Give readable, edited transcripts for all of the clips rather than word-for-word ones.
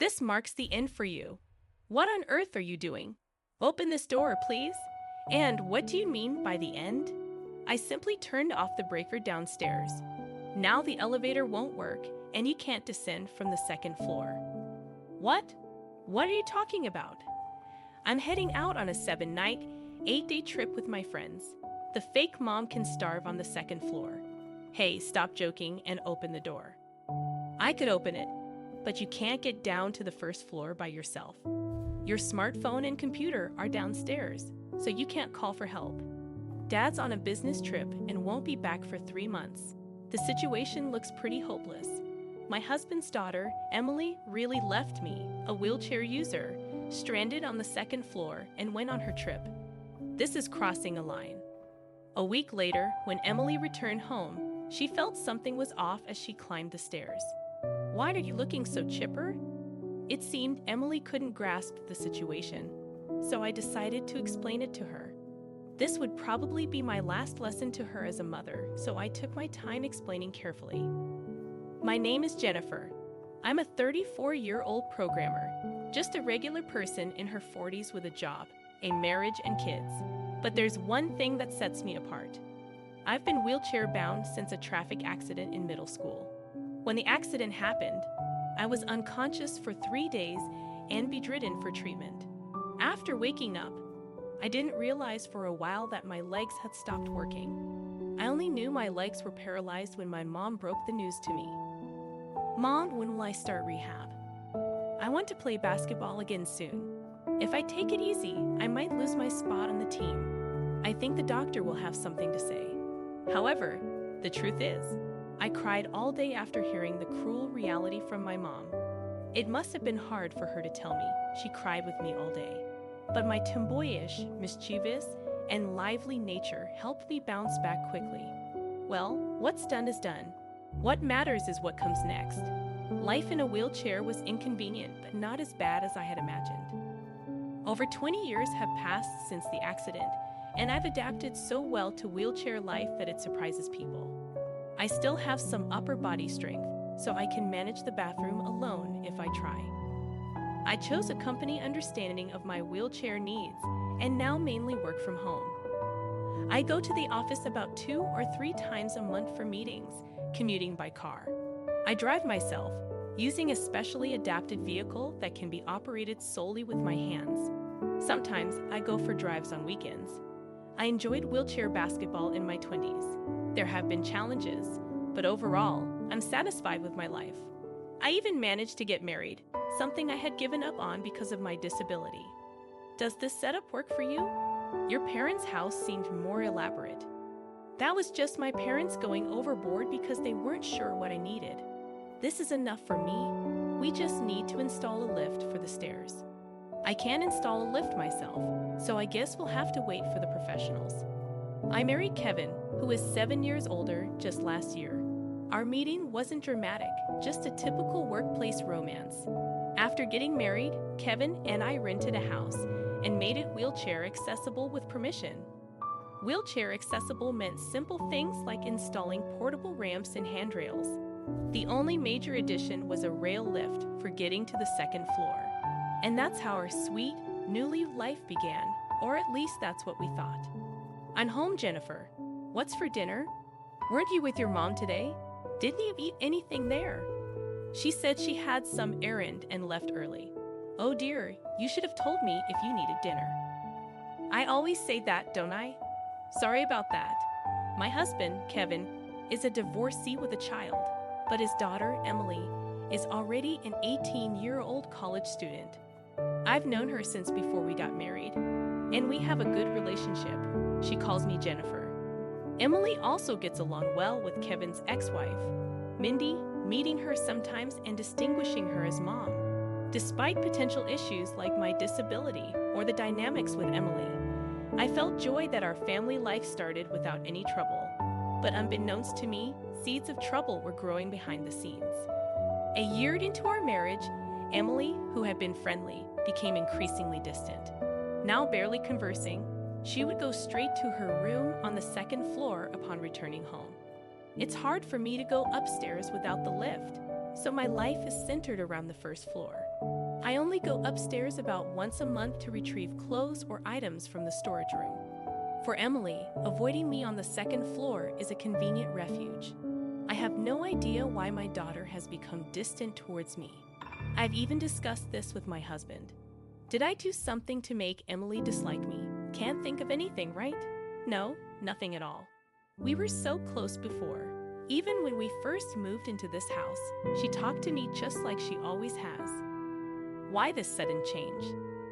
This marks the end for you. What on earth are you doing? Open this door, please. And what do you mean by the end? I simply turned off the breaker downstairs. Now the elevator won't work, and you can't descend from the second floor. What? What are you talking about? I'm heading out on a 7-night, 8-day trip with my friends. The fake mom can starve on the second floor. Hey, stop joking and open the door. I could open it, but you can't get down to the first floor by yourself. Your smartphone and computer are downstairs, so you can't call for help. Dad's on a business trip and won't be back for 3 months. The situation looks pretty hopeless. My husband's daughter, Emily, really left me, a wheelchair user, stranded on the second floor and went on her trip. This is crossing a line. A week later, when Emily returned home, she felt something was off as she climbed the stairs. Why are you looking so chipper? It seemed Emily couldn't grasp the situation, so I decided to explain it to her. This would probably be my last lesson to her as a mother, so I took my time explaining carefully. My name is Jennifer. I'm a 34-year-old programmer, just a regular person in her 40s with a job, a marriage, and kids. But there's one thing that sets me apart. I've been wheelchair-bound since a traffic accident in middle school. When the accident happened, I was unconscious for 3 days and bedridden for treatment. After waking up, I didn't realize for a while that my legs had stopped working. I only knew my legs were paralyzed when my mom broke the news to me. Mom, when will I start rehab? I want to play basketball again soon. If I take it easy, I might lose my spot on the team. I think the doctor will have something to say. However, the truth is, I cried all day after hearing the cruel reality from my mom. It must have been hard for her to tell me she cried with me all day. But my tomboyish, mischievous, and lively nature helped me bounce back quickly. Well, what's done is done. What matters is what comes next. Life in a wheelchair was inconvenient, but not as bad as I had imagined. Over 20 years have passed since the accident, and I've adapted so well to wheelchair life that it surprises people. I still have some upper body strength, so I can manage the bathroom alone if I try. I chose a company understanding of my wheelchair needs, and now mainly work from home. I go to the office about 2 or 3 times a month for meetings, commuting by car. I drive myself, using a specially adapted vehicle that can be operated solely with my hands. Sometimes I go for drives on weekends. I enjoyed wheelchair basketball in my 20s. There have been challenges, but overall, I'm satisfied with my life. I even managed to get married, something I had given up on because of my disability. Does this setup work for you? Your parents' house seemed more elaborate. That was just my parents going overboard because they weren't sure what I needed. This is enough for me. We just need to install a lift for the stairs. I can't install a lift myself, so I guess we'll have to wait for the professionals. I married Kevin, who is 7 years older, just last year. Our meeting wasn't dramatic, just a typical workplace romance. After getting married, Kevin and I rented a house and made it wheelchair accessible with permission. Wheelchair accessible meant simple things like installing portable ramps and handrails. The only major addition was a rail lift for getting to the second floor. And that's how our sweet, newly life began, or at least that's what we thought. I'm home, Jennifer. What's for dinner? Weren't you with your mom today? Didn't you eat anything there? She said she had some errand and left early. Oh dear, you should have told me if you needed dinner. I always say that, don't I? Sorry about that. My husband, Kevin, is a divorcee with a child, but his daughter, Emily, is already an 18-year-old college student. I've known her since before we got married, and we have a good relationship. She calls me Jennifer. Emily also gets along well with Kevin's ex-wife, Mindy, meeting her sometimes and distinguishing her as mom. Despite potential issues like my disability or the dynamics with Emily, I felt joy that our family life started without any trouble. But unbeknownst to me, seeds of trouble were growing behind the scenes. A year into our marriage, Emily, who had been friendly, became increasingly distant. Now barely conversing, she would go straight to her room on the second floor upon returning home. It's hard for me to go upstairs without the lift, so my life is centered around the first floor. I only go upstairs about once a month to retrieve clothes or items from the storage room. For Emily, avoiding me on the second floor is a convenient refuge. I have no idea why my daughter has become distant towards me. I've even discussed this with my husband. Did I do something to make Emily dislike me? Can't think of anything, right? No, nothing at all. We were so close before. Even when we first moved into this house, she talked to me just like she always has. Why this sudden change?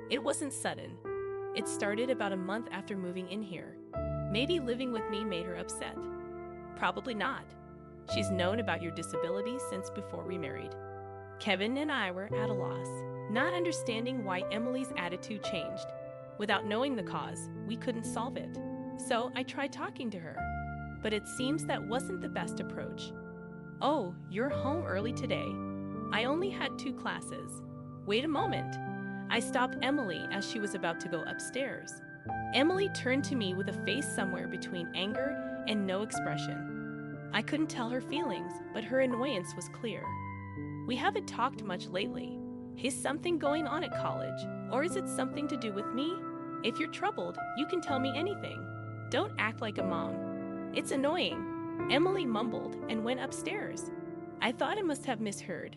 It wasn't sudden. It started about a month after moving in here. Maybe living with me made her upset. Probably not. She's known about your disability since before we married. Kevin and I were at a loss, not understanding why Emily's attitude changed. Without knowing the cause, we couldn't solve it. So I tried talking to her, but it seems that wasn't the best approach. Oh, you're home early today. I only had 2 classes. Wait a moment. I stopped Emily as she was about to go upstairs. Emily turned to me with a face somewhere between anger and no expression. I couldn't tell her feelings, but her annoyance was clear. We haven't talked much lately. Is something going on at college, or is it something to do with me? If you're troubled, you can tell me anything. Don't act like a mom. It's annoying. Emily mumbled and went upstairs. I thought I must have misheard.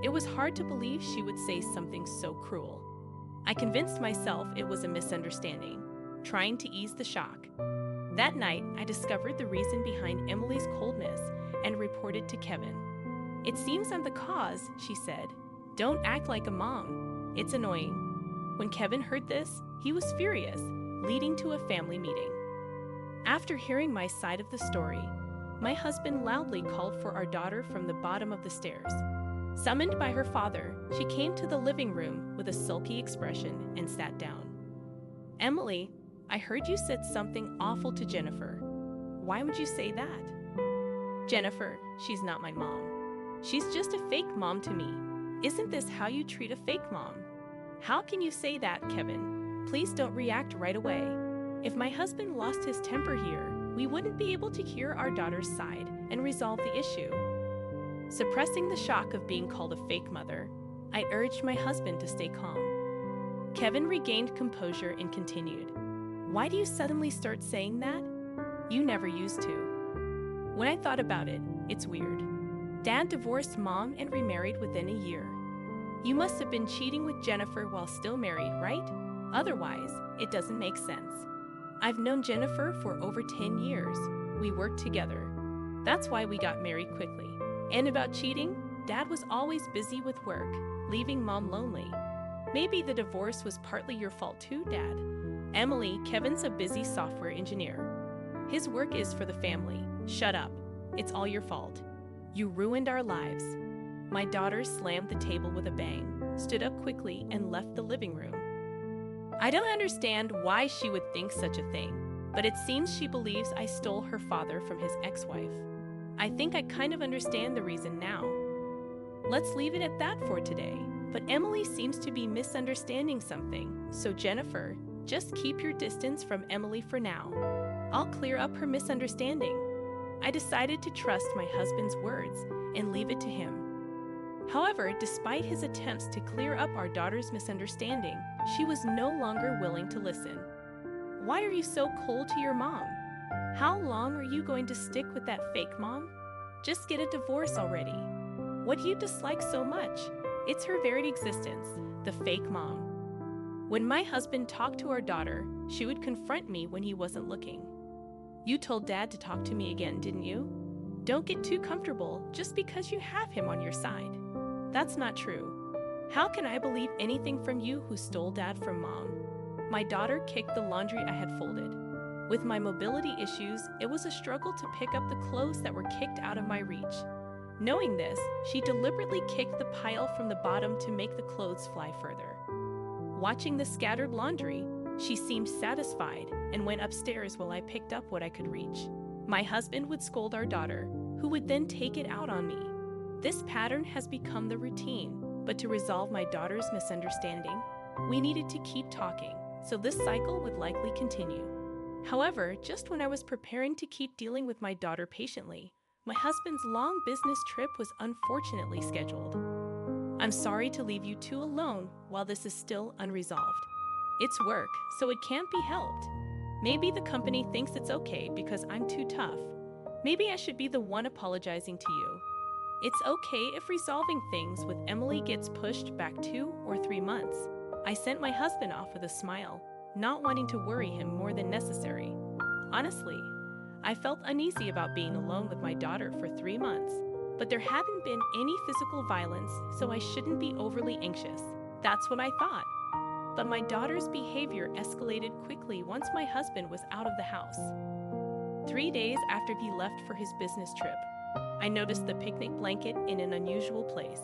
It was hard to believe she would say something so cruel. I convinced myself it was a misunderstanding, trying to ease the shock. That night, I discovered the reason behind Emily's coldness and reported to Kevin. It seems I'm the cause, she said. Don't act like a mom. It's annoying. When Kevin heard this, he was furious, leading to a family meeting. After hearing my side of the story, my husband loudly called for our daughter from the bottom of the stairs. Summoned by her father, she came to the living room with a sulky expression and sat down. Emily, I heard you said something awful to Jennifer. Why would you say that? Jennifer, she's not my mom. She's just a fake mom to me. Isn't this how you treat a fake mom? How can you say that, Kevin? Please don't react right away. If my husband lost his temper here, we wouldn't be able to hear our daughter's side and resolve the issue. Suppressing the shock of being called a fake mother, I urged my husband to stay calm. Kevin regained composure and continued. Why do you suddenly start saying that? You never used to. When I thought about it, it's weird. Dad divorced Mom and remarried within a year. You must have been cheating with Jennifer while still married, right? Otherwise, it doesn't make sense. I've known Jennifer for over 10 years. We worked together. That's why we got married quickly. And about cheating, Dad was always busy with work, leaving Mom lonely. Maybe the divorce was partly your fault too, Dad. Emily, Kevin's a busy software engineer. His work is for the family. Shut up. It's all your fault. You ruined our lives. My daughter slammed the table with a bang, stood up quickly, and left the living room. I don't understand why she would think such a thing, but it seems she believes I stole her father from his ex-wife. I think I kind of understand the reason now. Let's leave it at that for today, but Emily seems to be misunderstanding something, so Jennifer, just keep your distance from Emily for now. I'll clear up her misunderstanding. I decided to trust my husband's words and leave it to him. However, despite his attempts to clear up our daughter's misunderstanding, she was no longer willing to listen. Why are you so cold to your mom? How long are you going to stick with that fake mom? Just get a divorce already. What do you dislike so much? It's her very existence, the fake mom. When my husband talked to our daughter, she would confront me when he wasn't looking. You told Dad to talk to me again, didn't you? Don't get too comfortable just because you have him on your side. That's not true. How can I believe anything from you who stole Dad from Mom? My daughter kicked the laundry I had folded. With my mobility issues, it was a struggle to pick up the clothes that were kicked out of my reach. Knowing this, she deliberately kicked the pile from the bottom to make the clothes fly further. Watching the scattered laundry, she seemed satisfied and went upstairs while I picked up what I could reach. My husband would scold our daughter, who would then take it out on me. This pattern has become the routine, but to resolve my daughter's misunderstanding, we needed to keep talking, so this cycle would likely continue. However, just when I was preparing to keep dealing with my daughter patiently, my husband's long business trip was unfortunately scheduled. I'm sorry to leave you two alone while this is still unresolved. It's work, so it can't be helped. Maybe the company thinks it's okay because I'm too tough. Maybe I should be the one apologizing to you. It's okay if resolving things with Emily gets pushed back 2 or 3 months. I sent my husband off with a smile, not wanting to worry him more than necessary. Honestly, I felt uneasy about being alone with my daughter for 3 months, but there hadn't been any physical violence, so I shouldn't be overly anxious. That's what I thought. But my daughter's behavior escalated quickly once my husband was out of the house. 3 days after he left for his business trip, I noticed the picnic blanket in an unusual place.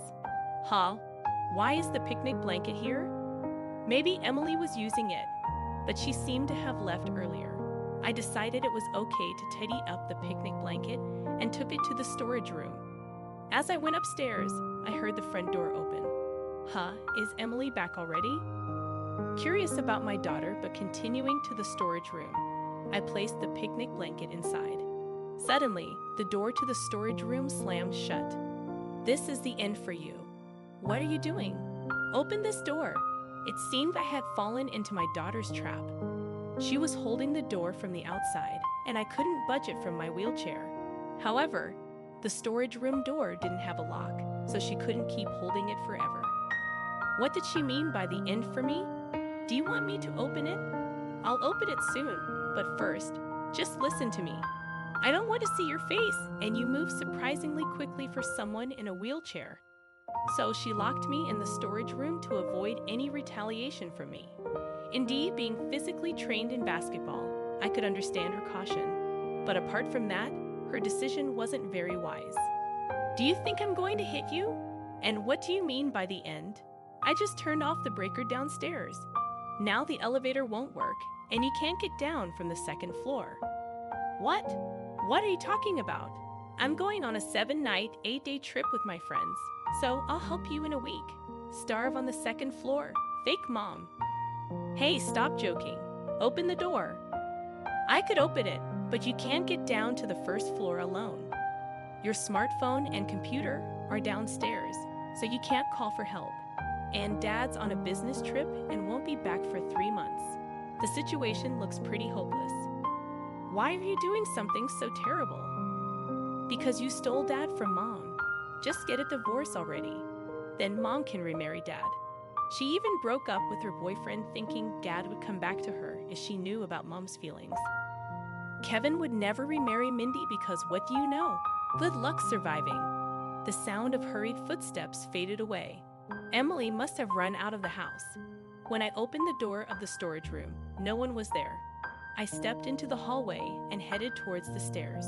Huh? Why is the picnic blanket here? Maybe Emily was using it, but she seemed to have left earlier. I decided it was okay to tidy up the picnic blanket and took it to the storage room. As I went upstairs, I heard the front door open. Huh, is Emily back already? Curious about my daughter, but continuing to the storage room, I placed the picnic blanket inside. Suddenly, the door to the storage room slammed shut. This is the end for you. What are you doing? Open this door. It seemed I had fallen into my daughter's trap. She was holding the door from the outside, and I couldn't budge it from my wheelchair. However, the storage room door didn't have a lock, so she couldn't keep holding it forever. What did she mean by the end for me? Do you want me to open it? I'll open it soon, but first, just listen to me. I don't want to see your face, and you move surprisingly quickly for someone in a wheelchair. So she locked me in the storage room to avoid any retaliation from me. Indeed, being physically trained in basketball, I could understand her caution. But apart from that, her decision wasn't very wise. Do you think I'm going to hit you? And what do you mean by the end? I just turned off the breaker downstairs. Now the elevator won't work, and you can't get down from the second floor. What? What are you talking about? I'm going on a 7-night, 8-day trip with my friends, so I'll help you in a week. Starve on the second floor. Fake mom. Hey, stop joking. Open the door. I could open it, but you can't get down to the first floor alone. Your smartphone and computer are downstairs, so you can't call for help. And Dad's on a business trip and won't be back for 3 months. The situation looks pretty hopeless. Why are you doing something so terrible? Because you stole Dad from Mom. Just get a divorce already. Then Mom can remarry Dad. She even broke up with her boyfriend thinking Dad would come back to her if she knew about Mom's feelings. Kevin would never remarry Mindy because what do you know? Good luck surviving. The sound of hurried footsteps faded away. Emily must have run out of the house. When I opened the door of the storage room, no one was there. I stepped into the hallway and headed towards the stairs.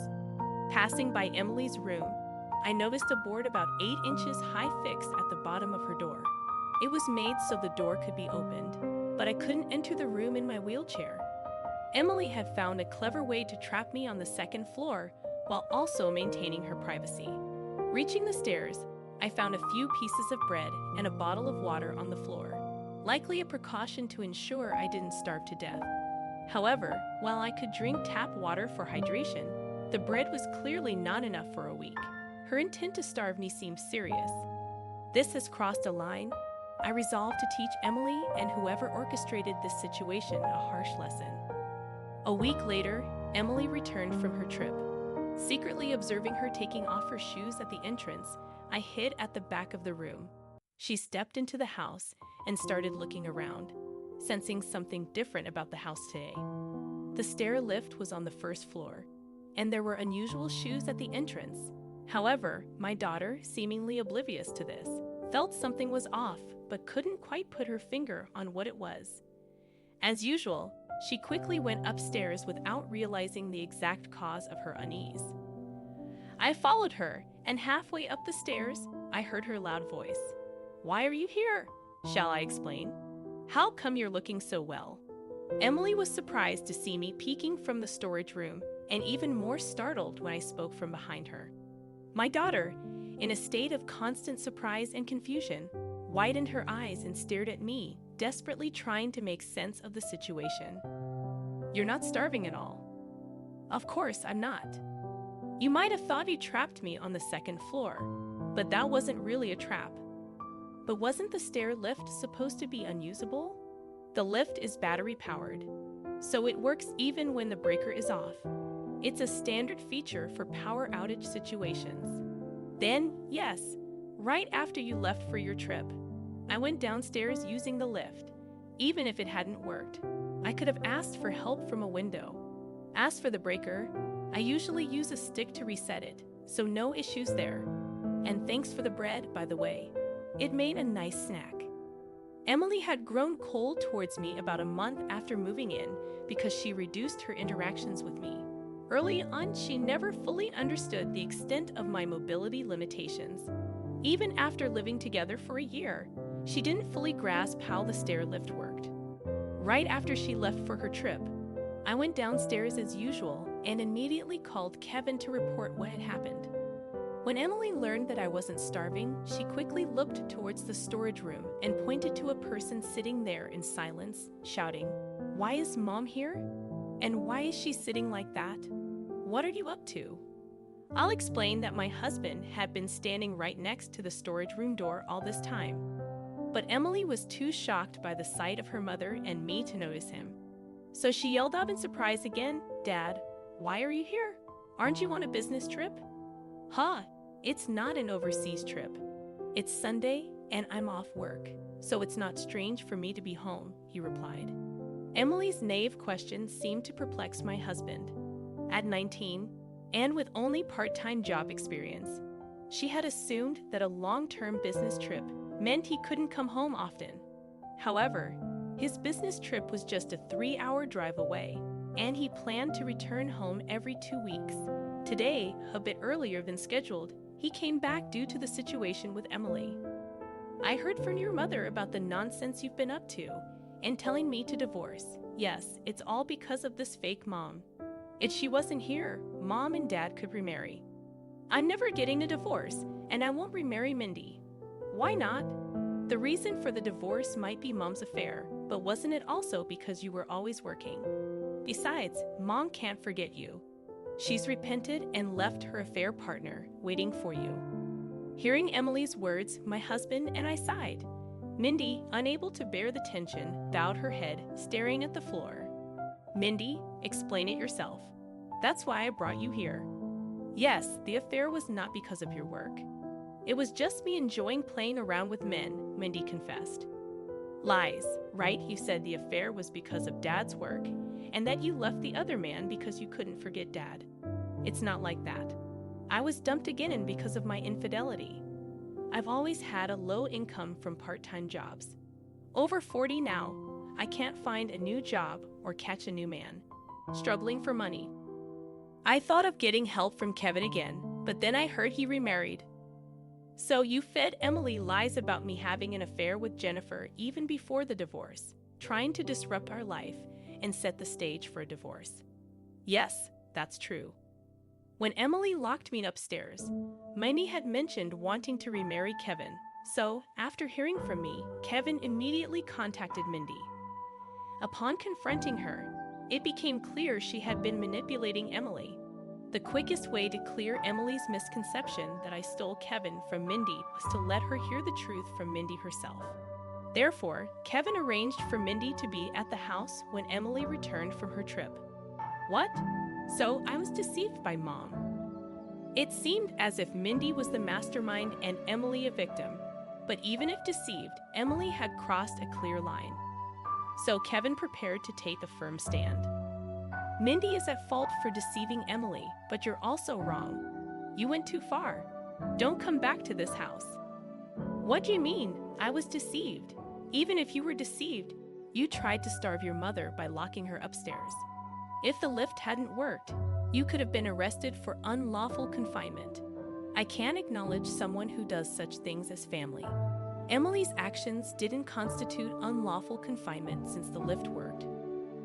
Passing by Emily's room, I noticed a board about 8 inches high fixed at the bottom of her door. It was made so the door could be opened, but I couldn't enter the room in my wheelchair. Emily had found a clever way to trap me on the second floor while also maintaining her privacy. Reaching the stairs, I found a few pieces of bread and a bottle of water on the floor, likely a precaution to ensure I didn't starve to death. However, while I could drink tap water for hydration, the bread was clearly not enough for a week. Her intent to starve me seemed serious. This has crossed a line. I resolved to teach Emily and whoever orchestrated this situation a harsh lesson. A week later, Emily returned from her trip. Secretly observing her taking off her shoes at the entrance, I hid at the back of the room. She stepped into the house and started looking around, sensing something different about the house today. The stair lift was on the first floor, and there were unusual shoes at the entrance. However, my daughter, seemingly oblivious to this, felt something was off but couldn't quite put her finger on what it was. As usual, she quickly went upstairs without realizing the exact cause of her unease. I followed her, and halfway up the stairs, I heard her loud voice. "Why are you here? Shall I explain? How come you're looking so well?" Emily was surprised to see me peeking from the storage room, and even more startled when I spoke from behind her. My daughter, in a state of constant surprise and confusion, widened her eyes and stared at me, desperately trying to make sense of the situation. "You're not starving at all." "Of course I'm not. You might have thought you trapped me on the second floor, but that wasn't really a trap. But wasn't the stair lift supposed to be unusable? The lift is battery-powered, so it works even when the breaker is off. It's a standard feature for power outage situations. Then, yes, right after you left for your trip, I went downstairs using the lift. Even if it hadn't worked, I could have asked for help from a window. As for the breaker, I usually use a stick to reset it, so no issues there. And thanks for the bread, by the way. It made a nice snack. Emily had grown cold towards me about a month after moving in because she reduced her interactions with me. Early on, she never fully understood the extent of my mobility limitations. Even after living together for a year, she didn't fully grasp how the stair lift worked. Right after she left for her trip, I went downstairs as usual and immediately called Kevin to report what had happened. When Emily learned that I wasn't starving, she quickly looked towards the storage room and pointed to a person sitting there in silence, shouting, "Why is Mom here? And why is she sitting like that? What are you up to?" I'll explain that my husband had been standing right next to the storage room door all this time. But Emily was too shocked by the sight of her mother and me to notice him. So she yelled out in surprise again, "Dad, why are you here? Aren't you on a business trip?" "Huh, it's not an overseas trip. It's Sunday and I'm off work, so it's not strange for me to be home," he replied. Emily's naive question seemed to perplex my husband. At 19, and with only part-time job experience, she had assumed that a long-term business trip meant he couldn't come home often. However, his business trip was just a 3-hour drive away, and he planned to return home every 2 weeks. Today, a bit earlier than scheduled, he came back due to the situation with Emily. "I heard from your mother about the nonsense you've been up to, and telling me to divorce. Yes, it's all because of this fake mom. If she wasn't here, Mom and Dad could remarry. I'm never getting a divorce, and I won't remarry Mindy." "Why not? The reason for the divorce might be Mom's affair, but wasn't it also because you were always working? Besides, Mom can't forget you. She's repented and left her affair partner waiting for you." Hearing Emily's words, my husband and I sighed. Mindy, unable to bear the tension, bowed her head, staring at the floor. "Mindy, explain it yourself. That's why I brought you here." "Yes, the affair was not because of your work. It was just me enjoying playing around with men," Mindy confessed. "Lies, right? You said the affair was because of Dad's work, and that you left the other man because you couldn't forget Dad. It's not like that. I was dumped again because of my infidelity. I've always had a low income from part-time jobs. Over 40 now, I can't find a new job or catch a new man. Struggling for money. I thought of getting help from Kevin again, but then I heard he remarried." "So you fed Emily lies about me having an affair with Jennifer even before the divorce, trying to disrupt our life and set the stage for a divorce." "Yes, that's true." When Emily locked me upstairs, Mindy had mentioned wanting to remarry Kevin, so after hearing from me, Kevin immediately contacted Mindy. Upon confronting her, it became clear she had been manipulating Emily. The quickest way to clear Emily's misconception that I stole Kevin from Mindy was to let her hear the truth from Mindy herself. Therefore, Kevin arranged for Mindy to be at the house when Emily returned from her trip. What? So I was deceived by Mom. It seemed as if Mindy was the mastermind and Emily a victim. But even if deceived, Emily had crossed a clear line. So Kevin prepared to take a firm stand. "Mindy is at fault for deceiving Emily, but you're also wrong. You went too far. Don't come back to this house." "What do you mean? I was deceived. Even if you were deceived, you tried to starve your mother by locking her upstairs. If the lift hadn't worked, you could have been arrested for unlawful confinement. I can't acknowledge someone who does such things as family. Emily's actions didn't constitute unlawful confinement since the lift worked.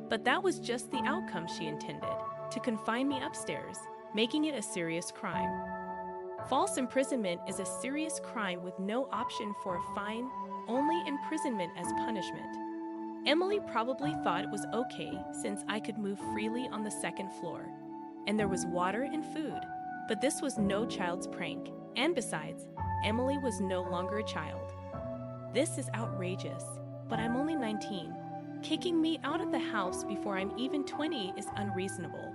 But that was just the outcome she intended, to confine me upstairs, making it a serious crime. False imprisonment is a serious crime with no option for a fine, only imprisonment as punishment. Emily probably thought it was okay since I could move freely on the second floor, and there was water and food, but this was no child's prank, and besides, Emily was no longer a child. This is outrageous, but I'm only 19. Kicking me out of the house before I'm even 20 is unreasonable.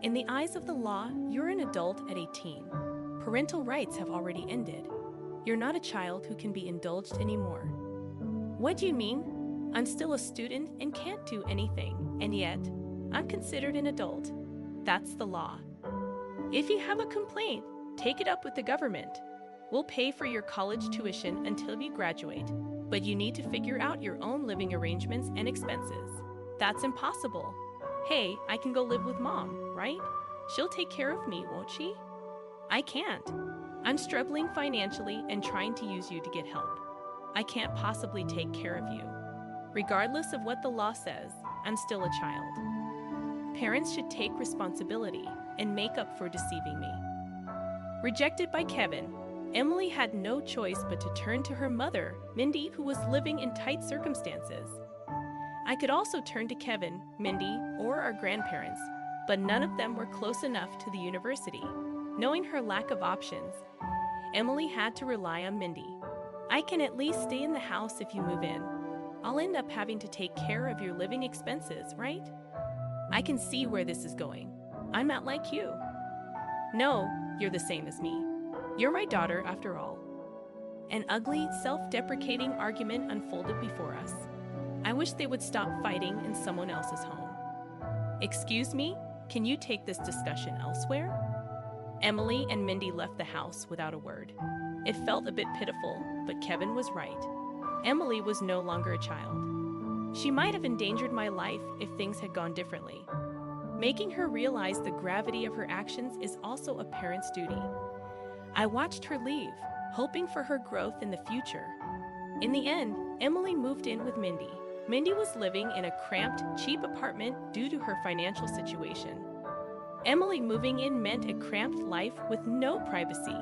In the eyes of the law, you're an adult at 18. Parental rights have already ended. You're not a child who can be indulged anymore. What do you mean? I'm still a student and can't do anything, and yet, I'm considered an adult. That's the law. If you have a complaint, take it up with the government. We'll pay for your college tuition until you graduate, but you need to figure out your own living arrangements and expenses. That's impossible. Hey, I can go live with mom, right? She'll take care of me, won't she? I can't. I'm struggling financially and trying to use you to get help. I can't possibly take care of you. Regardless of what the law says, I'm still a child. Parents should take responsibility and make up for deceiving me. Rejected by Kevin, Emily had no choice but to turn to her mother, Mindy, who was living in tight circumstances. I could also turn to Kevin, Mindy, or our grandparents, but none of them were close enough to the university. Knowing her lack of options, Emily had to rely on Mindy. I can at least stay in the house if you move in. I'll end up having to take care of your living expenses, right? I can see where this is going. I'm not like you. No, you're the same as me. You're my daughter, after all. An ugly, self-deprecating argument unfolded before us. I wish they would stop fighting in someone else's home. Excuse me, can you take this discussion elsewhere? Emily and Mindy left the house without a word. It felt a bit pitiful, but Kevin was right. Emily was no longer a child. She might have endangered my life if things had gone differently. Making her realize the gravity of her actions is also a parent's duty. I watched her leave, hoping for her growth in the future. In the end, Emily moved in with Mindy. Mindy was living in a cramped, cheap apartment due to her financial situation. Emily moving in meant a cramped life with no privacy.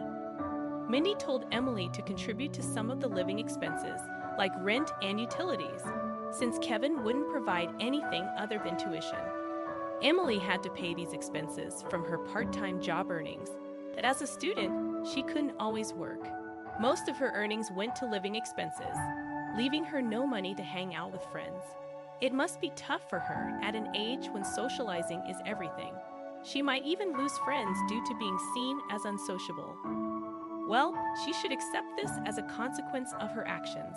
Mindy told Emily to contribute to some of the living expenses, like rent and utilities, since Kevin wouldn't provide anything other than tuition. Emily had to pay these expenses from her part-time job earnings, that as a student, she couldn't always work. Most of her earnings went to living expenses, leaving her no money to hang out with friends. It must be tough for her at an age when socializing is everything. She might even lose friends due to being seen as unsociable. Well, she should accept this as a consequence of her actions.